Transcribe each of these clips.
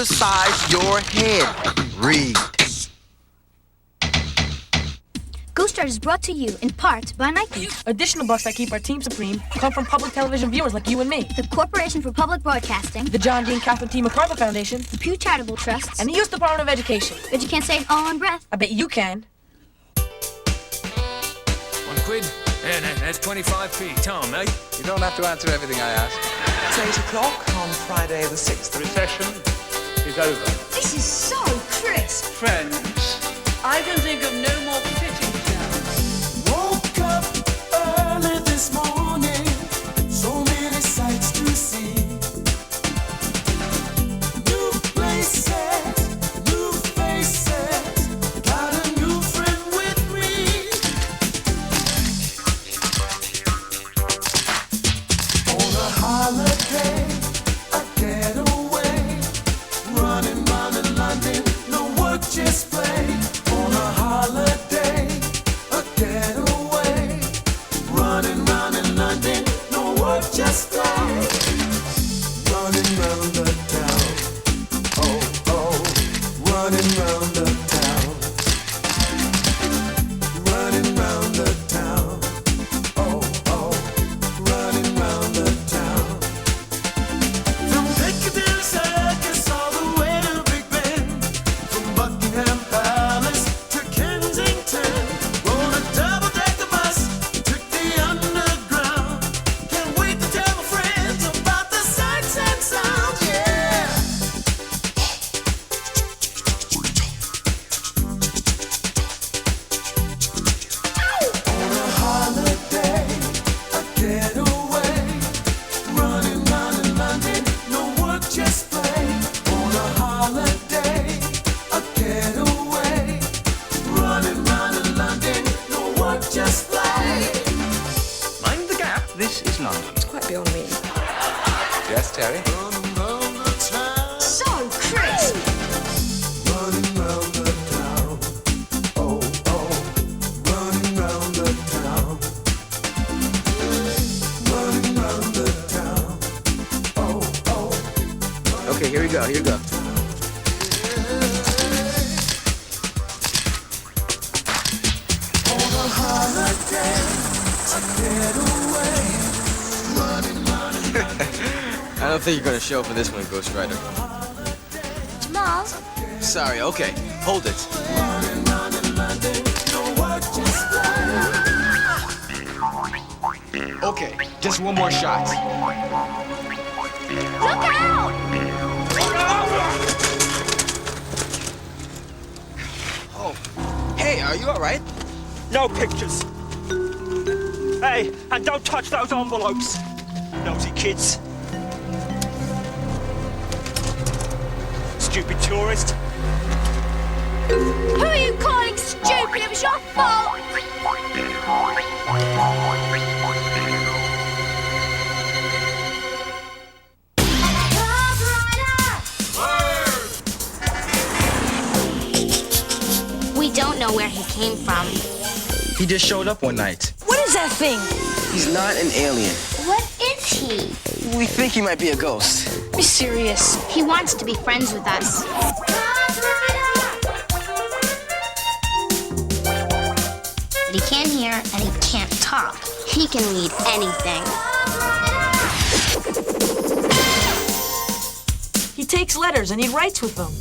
exercise your head. Read. Ghostwriter is brought to you in part by Nike. Additional bucks that keep our team supreme come from public television viewers like you and me. The Corporation for Public Broadcasting. The John D. and Catherine T. MacArthur Foundation. The Pew Charitable Trust. And the U.S. Department of Education. Bet you can't say it all in breath. I bet you can. £1. Yeah, that's 25p. Tom, eh? You don't have to answer everything I ask. It's 8 o'clock on Friday the 6th. The recession is over. This is so crisp. Friends, I can think of no more fitting terms. Woke up early this morning, so many sights to see. New places, new faces, got a new friend with me. On a holiday, a getaway, running round in London, no work, just play. On a holiday, a getaway, running round in London, no work, just play. Running round the town, oh, oh, running round the town. Running round the town, oh, oh, running round the town. From Piccadilly Circus all the way to Big Ben, from Buckingham Palace to Kensington, on a double-decker bus, took the underground. Can't wait to tell my friends about the sights and sounds, yeah. On a holiday, a getaway, running round in London, no work, just play. On a holiday, a getaway, running round in London, no work, just play. mind the gap. This is London. It's quite beyond me. Yes, Terry? Running round the town, So crisp. running round the town, oh, oh, running round the town. Running round the town, oh, oh. Okay, here we go, here we go. On a holiday, a getaway, running round in I don't think you're gonna show for this one, Ghostwriter. Jamal, Sorry, okay. Hold it. London, no work, just play. Okay, just one more shot. look out! Oh, hey, are you all right? No pictures. Hey, and don't touch those envelopes. Nosy kids. Stupid tourist. Who are you calling stupid? It was your fault. We don't know where he came from. He just showed up one night. What is that thing? He's not an alien. What is he? We think he might be a ghost. Be serious. He wants to be friends with us. But he can't hear and he can't talk. He can read anything. He takes letters and he writes with them.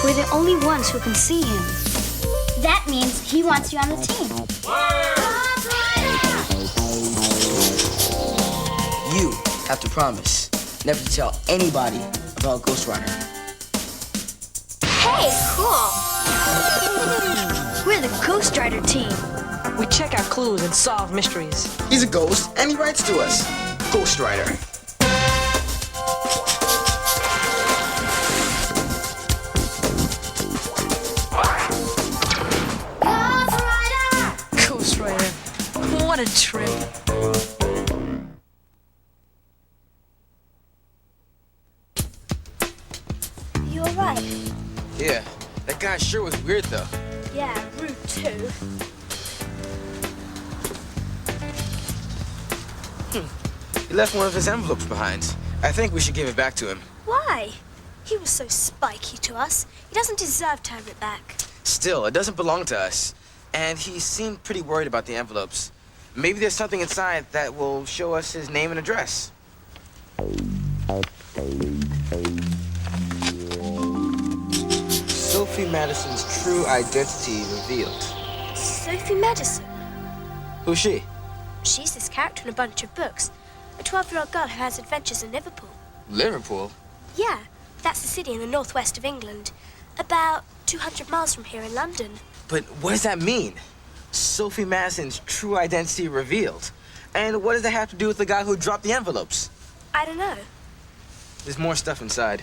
We're the only ones who can see him. That means he wants you on the team. You have to promise never to tell anybody about Ghostwriter. Hey, cool. We're the Ghostwriter team. We check out clues and solve mysteries. He's a ghost, and he writes to us. Ghostwriter. Ghostwriter. What a trip. You alright? Yeah, that guy sure was weird, though. Yeah, rude too. He left one of his envelopes behind. I think we should give it back to him. Why? He was so spiky to us. He doesn't deserve to have it back. Still, it doesn't belong to us. And he seemed pretty worried about the envelopes. Maybe there's something inside that will show us his name and address. Sophie Madison's true identity revealed. Sophie Madison? Who's she? She's this character in a bunch of books. A 12-year-old girl who has adventures in Liverpool. Liverpool? Yeah, that's a city in the northwest of England. About 200 miles from here in London. But what does that mean? Sophie Madison's true identity revealed. And what does that have to do with the guy who dropped the envelopes? I don't know. There's more stuff inside.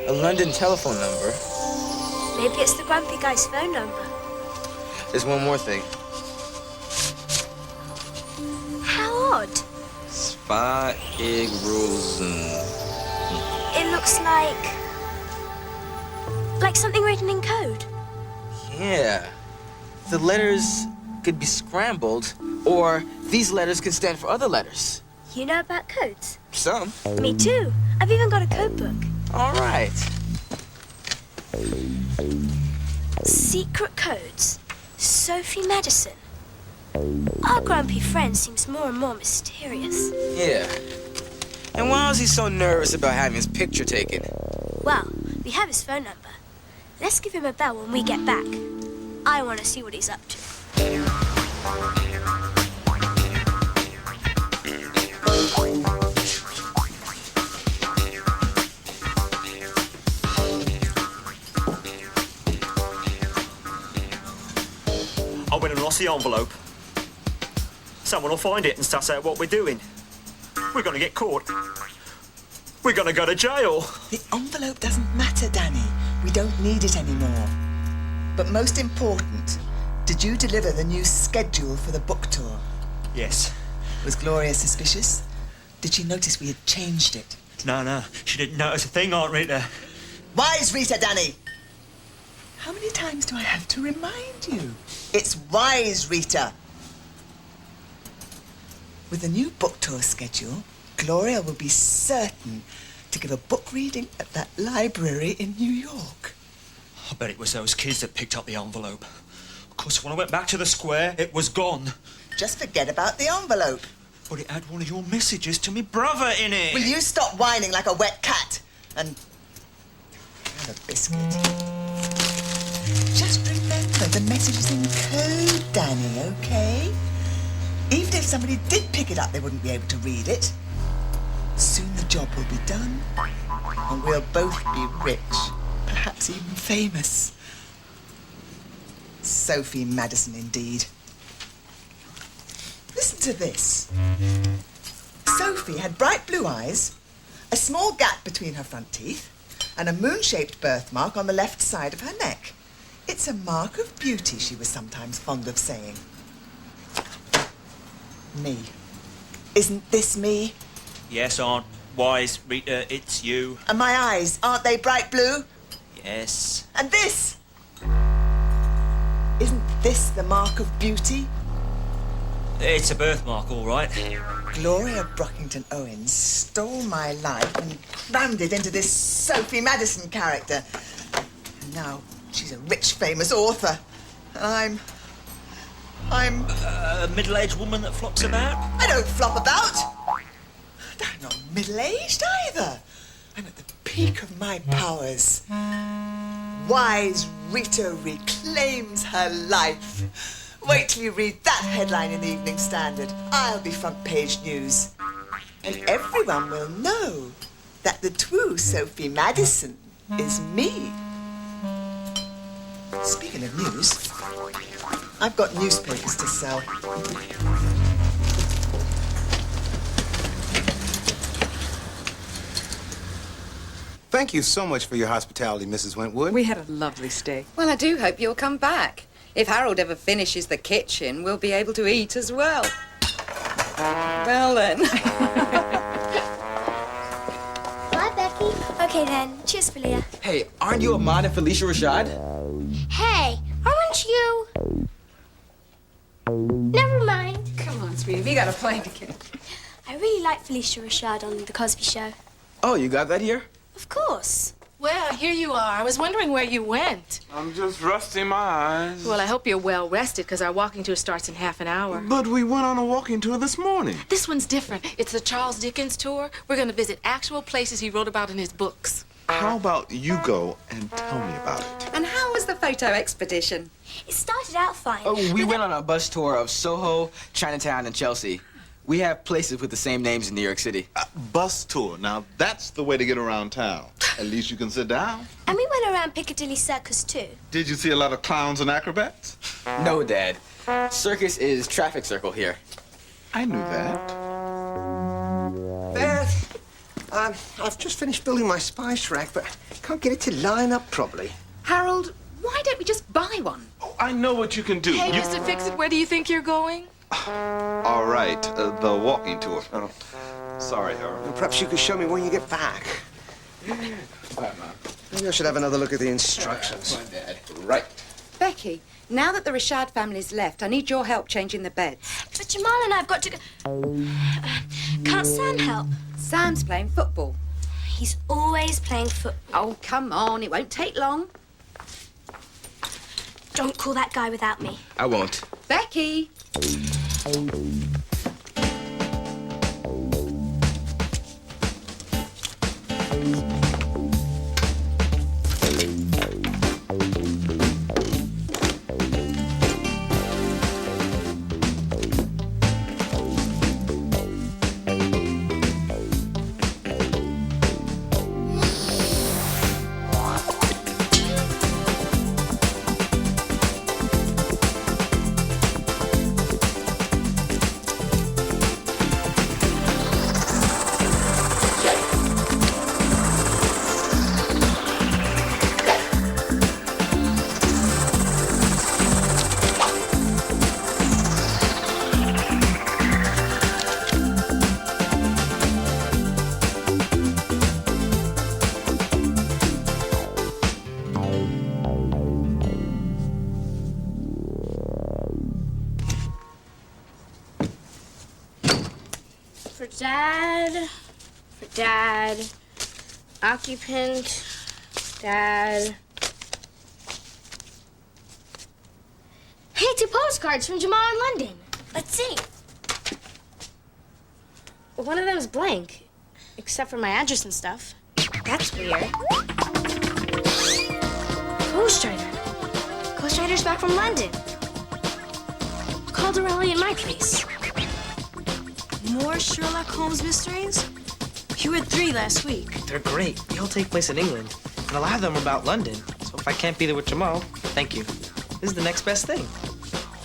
A London telephone number. Maybe it's the grumpy guy's phone number. There's one more thing. How odd. Spa Egg Rosen. It looks like something written in code. Yeah. The letters could be scrambled, or these letters could stand for other letters. You know about codes? Some. Me too. I've even got a code book. All right. Secret codes. Sophie Madison. Our grumpy friend seems more and more mysterious. Yeah. And why was he so nervous about having his picture taken? Well, we have his phone number. Let's give him a bell when we get back. I want to see what he's up to. I went and lost the envelope. Someone will find it and suss out what we're doing. We're gonna get caught. We're gonna go to jail. The envelope doesn't matter, Danny. We don't need it anymore. But most important, did you deliver the new schedule for the book tour? Yes. Was Gloria suspicious? Did she notice we had changed it? No. She didn't notice a thing, Aunt Rita. Wise Rita, Danny! How many times do I have to remind you? It's wise Rita. With the new book tour schedule, Gloria will be certain to give a book reading at that library in New York. I bet it was those kids that picked up the envelope. Of course, when I went back to the square, it was gone. Just forget about the envelope. But it had one of your messages to me brother in it. Will you stop whining like a wet cat? And have a biscuit. Just remember the message is in code, Danny, okay? Even if somebody did pick it up, they wouldn't be able to read it. Soon the job will be done, and we'll both be rich, perhaps even famous. Sophie Madison, indeed. Listen to this. Sophie had bright blue eyes, a small gap between her front teeth, and a moon-shaped birthmark on the left side of her neck. It's a mark of beauty, she was sometimes fond of saying. Me. Isn't this me? Yes, Aunt Wise Rita, it's you. And my eyes, aren't they bright blue? Yes. And this? Isn't this the mark of beauty? It's a birthmark, all right. Gloria Brockington Owens stole my life and crammed it into this Sophie Madison character. And now she's a rich, famous author. And I'm A middle-aged woman that flops about? I don't flop about. I'm not middle-aged either. I'm at the peak of my powers. Wise Rita reclaims her life. Wait till you read that headline in the Evening Standard. I'll be front page news. And everyone will know that the true Sophie Madison is me. Speaking of news, I've got newspapers to sell. Thank you so much for your hospitality, Mrs. Wentwood. We had a lovely stay. Well, I do hope you'll come back. If Harold ever finishes the kitchen, we'll be able to eat as well. Well, then. Bye, Becky. Okay, then. Cheers, Philia. Hey, aren't you Ahmad and Felicia Rashad? Hey, aren't you? Never mind. Come on, sweetie. We got a plane to catch. I really like Felicia Rashad on The Cosby Show. Oh, you got that here? Of course. Well, here you are. I was wondering where you went. I'm just resting my eyes. Well, I hope you're well rested, because our walking tour starts in half an hour. But we went on a walking tour this morning. This one's different. It's the Charles Dickens tour. We're going to visit actual places he wrote about in his books. How about you go and tell me about it? And how was the photo expedition? It started out fine. Oh, we went on a bus tour of Soho, Chinatown, and Chelsea. We have places with the same names in New York City. Bus tour. Now, that's the way to get around town. At least you can sit down. And we went around Piccadilly Circus, too. Did you see a lot of clowns and acrobats? No, Dad. Circus is traffic circle here. I knew that. Beth, I've just finished building my spice rack, but can't get it to line up properly. Harold, why don't we just buy one? Oh, I know what you can do. Hey, Mr. Fix-It, where do you think you're going? All right, the walking tour. Oh, sorry, Harold. Perhaps you could show me when you get back. Bye, Mom. Maybe I should have another look at the instructions. Bye, Dad. Right. Becky, now that the Rashad family's left, I need your help changing the beds. But Jamal and I have got to go... Can't Sam help? Sam's playing football. He's always playing football. Oh, come on, it won't take long. Don't call that guy without me. I won't. Becky! For Dad, occupant, Dad. Hey, 2 postcards from Jamal in London. Let's see. One of them's blank, except for my address and stuff. That's weird. Ghostwriter. Ghostwriter's back from London. Called a rally in my place. More Sherlock Holmes mysteries? You read 3 last week. They're great. They all take place in England. And a lot of them are about London. So if I can't be there with Jamal, thank you. This is the next best thing.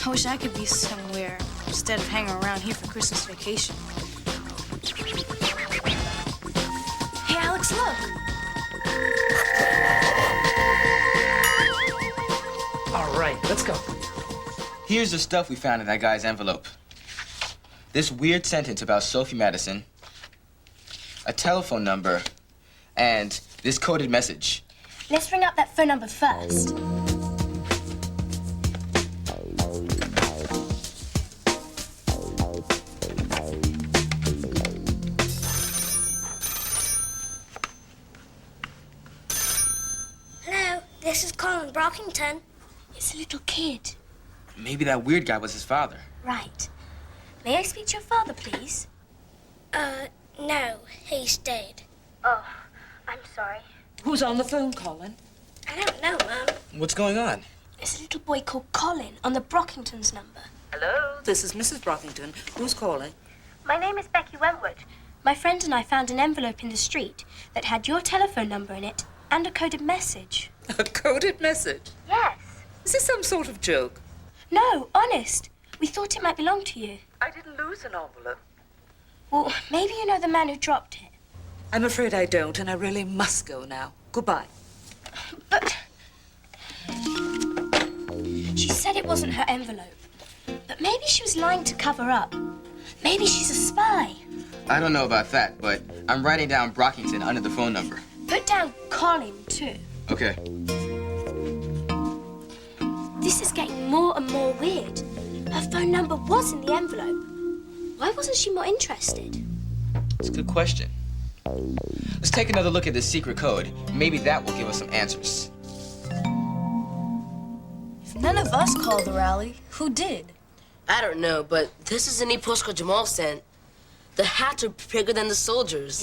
I wish I could be somewhere instead of hanging around here for Christmas vacation. Hey, Alex, look. All right, let's go. Here's the stuff we found in that guy's envelope. This weird sentence about Sophie Madison, a telephone number, and this coded message. Let's ring up that phone number first. Hello, this is Colin Brockington. It's a little kid. Maybe that weird guy was his father. Right. May I speak to your father, please? No, he's dead. Oh, I'm sorry. Who's on the phone, Colin? I don't know, Mum. What's going on? There's a little boy called Colin on the Brockingtons' number. Hello? This is Mrs. Brockington. Who's calling? My name is Becky Wentwood. My friend and I found an envelope in the street that had your telephone number in it and a coded message. A coded message? Yes. Is this some sort of joke? No, honest. We thought it might belong to you. I didn't lose an envelope. Well, maybe you know the man who dropped it. I'm afraid I don't, and I really must go now. Goodbye. But... She said it wasn't her envelope. But maybe she was lying to cover up. Maybe she's a spy. I don't know about that, but I'm writing down Brockington under the phone number. Put down Colin, too. Okay. This is getting more and more weird. Her phone number was in the envelope. Why wasn't she more interested? It's a good question. Let's take another look at this secret code. Maybe that will give us some answers. If none of us called the rally, who did? I don't know, but this is a neat postcard Jamal sent. The hats are bigger than the soldiers.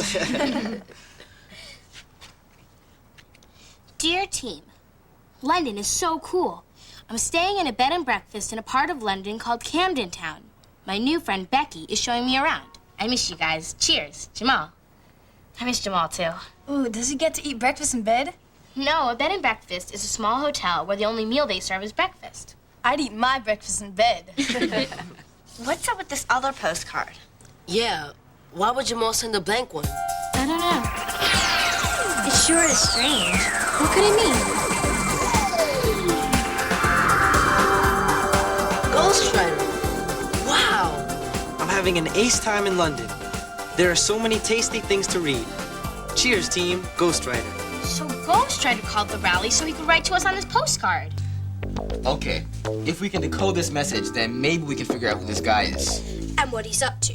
Dear team, London is so cool. I'm staying in a bed and breakfast in a part of London called Camden Town. My new friend Becky is showing me around. I miss you guys. Cheers, Jamal. I miss Jamal too. Ooh, does he get to eat breakfast in bed? No, a bed and breakfast is a small hotel where the only meal they serve is breakfast. I'd eat my breakfast in bed. What's up with this other postcard? Yeah, why would Jamal send a blank one? I don't know. It sure is strange. What could it mean? Ghostwriter. Wow. I'm having an ace time in London. There are so many tasty things to read. Cheers, team. Ghostwriter. So Ghostwriter called the rally so he could write to us on this postcard. Okay, if we can decode this message, then maybe we can figure out who this guy is. And what he's up to.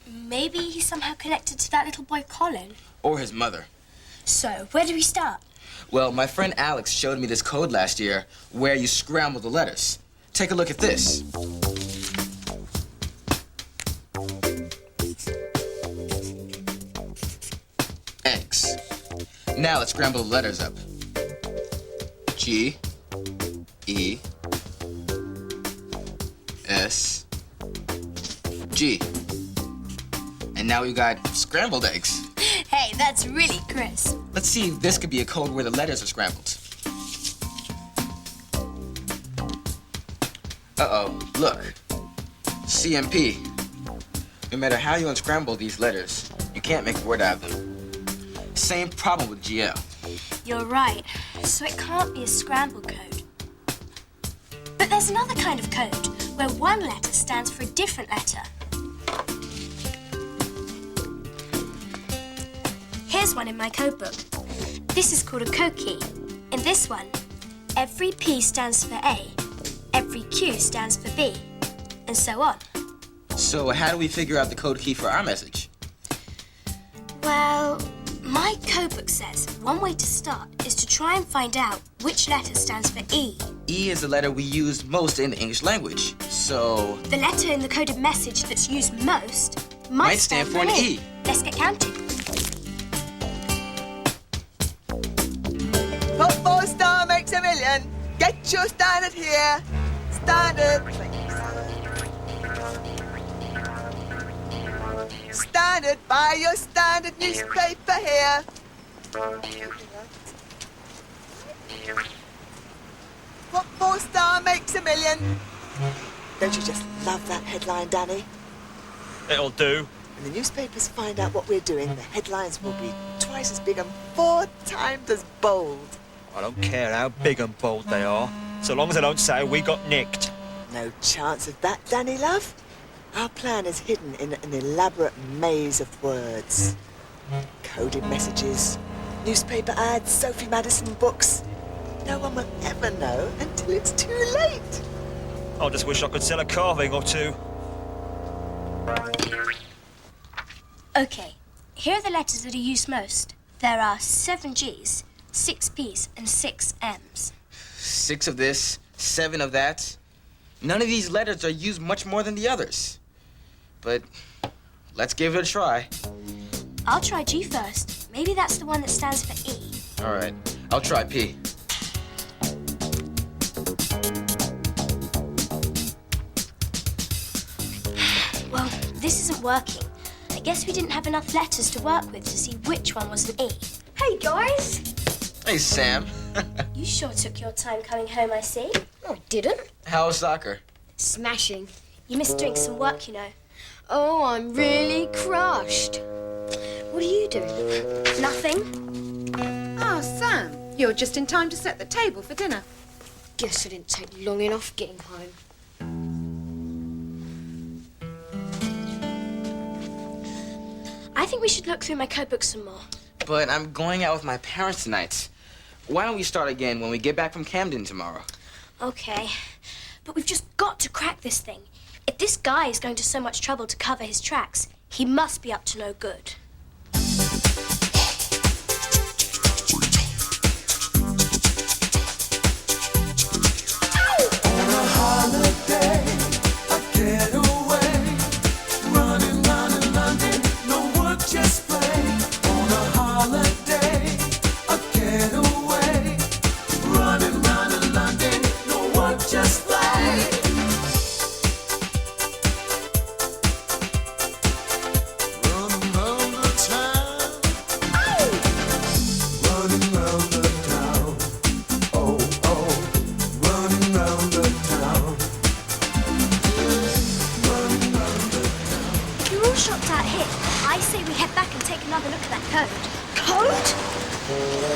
Maybe he's somehow connected to that little boy Colin. Or his mother. So, where do we start? Well, my friend Alex showed me this code last year where you scramble the letters. Take a look at this. X. Now let's scramble the letters up. G, E, S, G. And now we got scrambled eggs. Hey, that's really crisp. Let's see if this could be a code where the letters are scrambled. Uh-oh, look. CMP. No matter how you unscramble these letters, you can't make a word out of them. Same problem with GL. You're right. So it can't be a scramble code. But there's another kind of code where one letter stands for a different letter. Here's one in my code book. This is called a code key. In this one, every P stands for A, every Q stands for B, and so on. So how do we figure out the code key for our message? Well, my code book says one way to start is to try and find out which letter stands for E. E is the letter we use most in the English language, so... The letter in the coded message that's used most might stand for an E. Let's get counting. Pop 4 star makes a million. Get your standard here. Standard. Standard, buy your standard newspaper here. Pop 4 star makes a million. Don't you just love that headline, Danny? It'll do. When the newspapers find out what we're doing, the headlines will be twice as big and 4 times as bold. I don't care how big and bold they are, so long as I don't say we got nicked. No chance of that, Danny, love. Our plan is hidden in an elaborate maze of words. Coded messages, newspaper ads, Sophie Madison books. No one will ever know until it's too late. I just wish I could sell a carving or two. Okay, here are the letters that are used most. There are 7 G's, 6 P's, and 6 M's. 6 of this, 7 of that. None of these letters are used much more than the others. But let's give it a try. I'll try G first. Maybe that's the one that stands for E. All right, I'll try P. Well, this isn't working. I guess we didn't have enough letters to work with to see which one was an E. Hey, guys! Hey, Sam. You sure took your time coming home, I see. Oh, didn't? How was soccer? Smashing. You missed doing some work, you know. Oh, I'm really crushed. What are you doing? Nothing. Oh, Sam, you're just in time to set the table for dinner. Guess I didn't take long enough getting home. I think we should look through my code book some more. But I'm going out with my parents tonight. Why don't we start again when we get back from Camden tomorrow? Okay, but we've just got to crack this thing. If this guy is going to so much trouble to cover his tracks, he must be up to no good.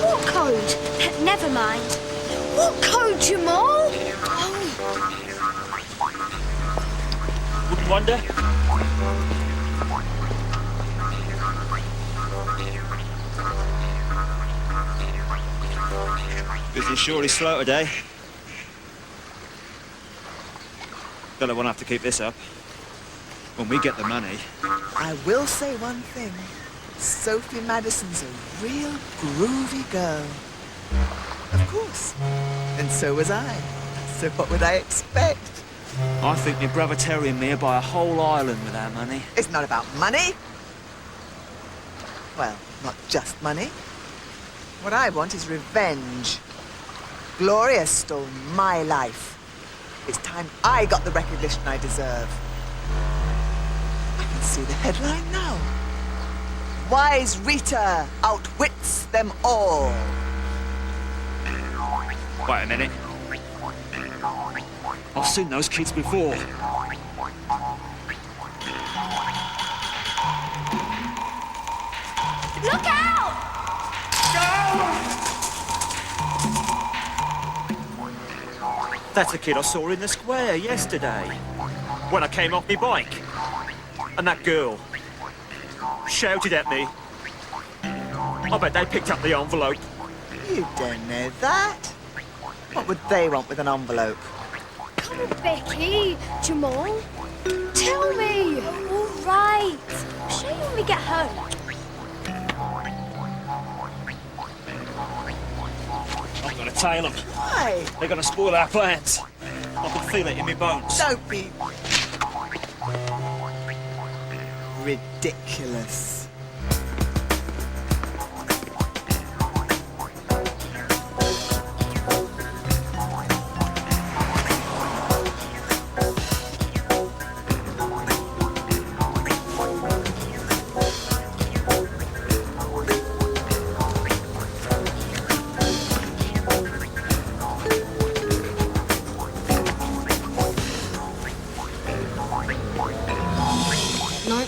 What code? Never mind. What code, Jamal? Wouldn't wonder. Business surely slow today. Fella won't have to keep this up. When we get the money. I will say one thing. Sophie Madison's a real groovy girl. Of course. And so was I. So what would I expect? I think my brother Terry and me are buy a whole island with our money. It's not about money. Well, not just money. What I want is revenge. Gloria stole my life. It's time I got the recognition I deserve. I can see the headline now. Wise Rita outwits them all. Wait a minute. I've seen those kids before. Look out! That's the kid I saw in the square yesterday. When I came off my bike. And that girl shouted at me. I bet they picked up the envelope. You don't know that. What would they want with an envelope? Come on, Becky. Jamal. Tell me. All right. I'll show you when we get home. I'm gonna tail them. Why? They're gonna spoil our plans. I can feel it in my bones. Don't be ridiculous. No,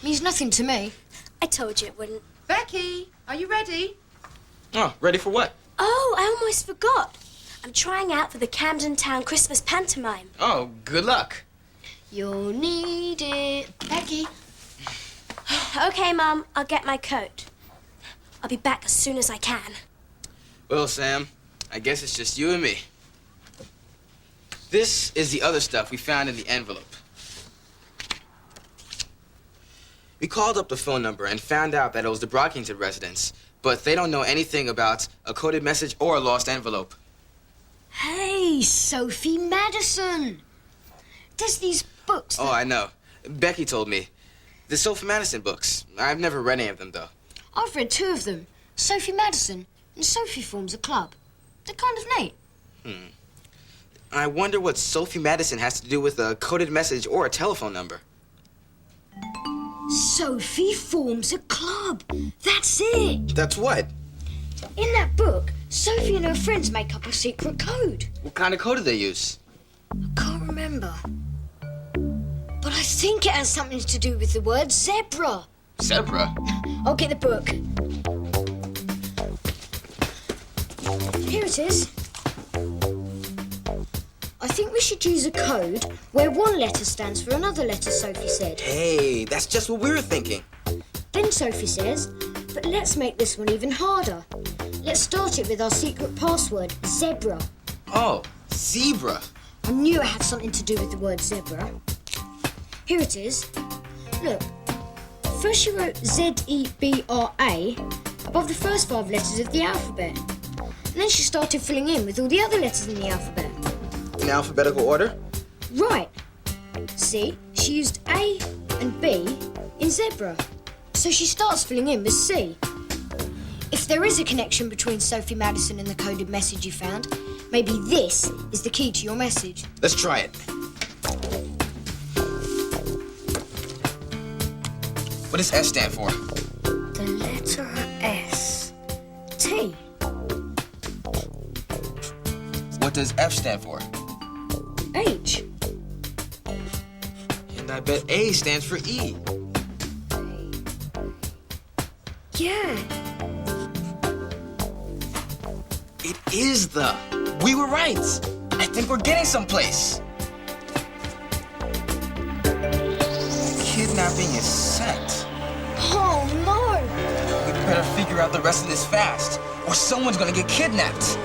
means nothing to me. I told you it wouldn't. Becky, are you ready? Oh, ready for what? Oh, I almost forgot. I'm trying out for the Camden Town Christmas pantomime. Oh, good luck. You'll need it. Becky. Okay, Mum, I'll get my coat. I'll be back as soon as I can. Well, Sam, I guess it's just you and me. This is the other stuff we found in the envelope. We called up the phone number and found out that it was the Brockington residence, but they don't know anything about a coded message or a lost envelope. Hey, Sophie Madison. There's these books. Oh, I know. Becky told me. The Sophie Madison books. I've never read any of them, though. I've read 2 of them. Sophie Madison and Sophie Forms a Club. They're kind of neat. I wonder what Sophie Madison has to do with a coded message or a telephone number. Sophie Forms a Club. That's it. That's what? In that book, Sophie and her friends make up a secret code. What kind of code do they use? I can't remember. But I think it has something to do with the word zebra. Zebra? I'll get the book. Here it is. I think we should use a code where one letter stands for another letter, Sophie said. Hey, that's just what we were thinking. Then Sophie says, but let's make this one even harder. Let's start it with our secret password, zebra. Oh, zebra. I knew it had something to do with the word zebra. Here it is. Look. First she wrote Z-E-B-R-A above the first 5 letters of the alphabet. And then she started filling in with all the other letters in the alphabet. In alphabetical order? Right. See, she used A and B in zebra. So she starts filling in with C. If there is a connection between Sophie Madison and the coded message you found, maybe this is the key to your message. Let's try it. What does S stand for? The letter S. T. What does F stand for? H. And I bet A stands for E. Yeah. It is the. We were right. I think we're getting someplace. Kidnapping is set. Oh, no! We better figure out the rest of this fast, or someone's gonna get kidnapped.